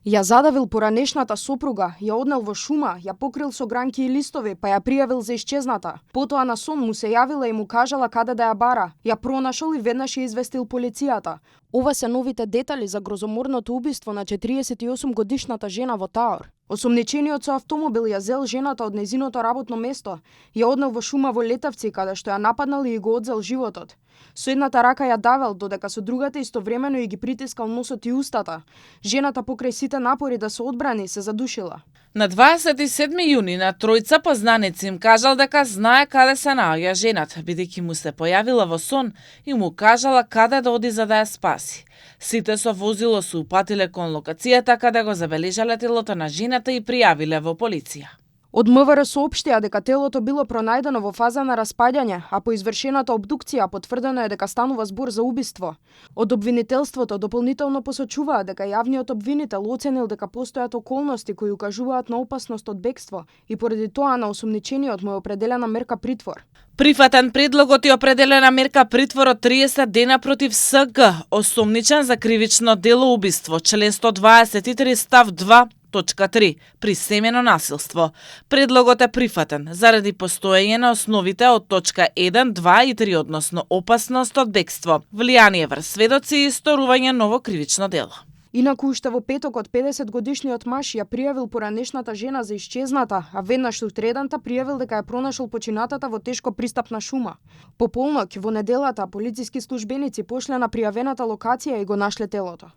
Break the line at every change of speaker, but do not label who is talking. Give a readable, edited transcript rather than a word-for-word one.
Ја задавил поранешната сопруга, ја однел во шума, ја покрил со гранки и листови, па ја пријавил за исчезната. Потоа на сон му се јавила и му кажала каде да ја бара. Ја пронашол и веднаш ја известил полицијата. Ова се новите детали за грозоморното убиство на 48 годишната жена во Таор. Осомничениот со автомобил ја зел жената од нејзиното работно место, ја однел во шума во Летавци каде што ја нападнал и го одзел животот. Со едната рака ја давел, додека со другата истовремено и ги притискал носот и устата. Жената покрај сите напори да се одбрани се задушила.
На 27 јуни на тројца познаници им кажал дека знае каде се наоѓа жената, бидејќи му се појавила во сон и му кажала каде да оди за да ја спаси. Сите со возило се упатиле кон локацијата каде го забележале телото на жената и пријавиле во полиција.
Од МВР соопштија дека телото било пронајдено во фаза на распаѓање, а по извршената обдукција потврдено е дека станува збор за убиство. Од обвинителството дополнително посочуваат дека јавниот обвинител оценил дека постојат околности кои укажуваат на опасност од бегство и поради тоа на осомничениот му е определена мерка притвор.
Прифатен предлогот и определена мерка притвор од 30 дена против СГ, осомничен за кривично дело убиство, член 123 став 2. Точка 3. При семено насилство. Предлогот е прифатен заради постоење на основите од точка 1, 2 и 3 односно опасност од бегство, влијание врз сведоци и сторување ново кривично дело.
Инаку уште во петокот 50-годишниот маж ја пријавил поранешната жена за исчезната, а веднаш сутредента пријавил дека ја пронашол починатата во тешко пристапна шума. По полноќ во неделата полициски службеници пошле на пријавената локација и го нашле телото.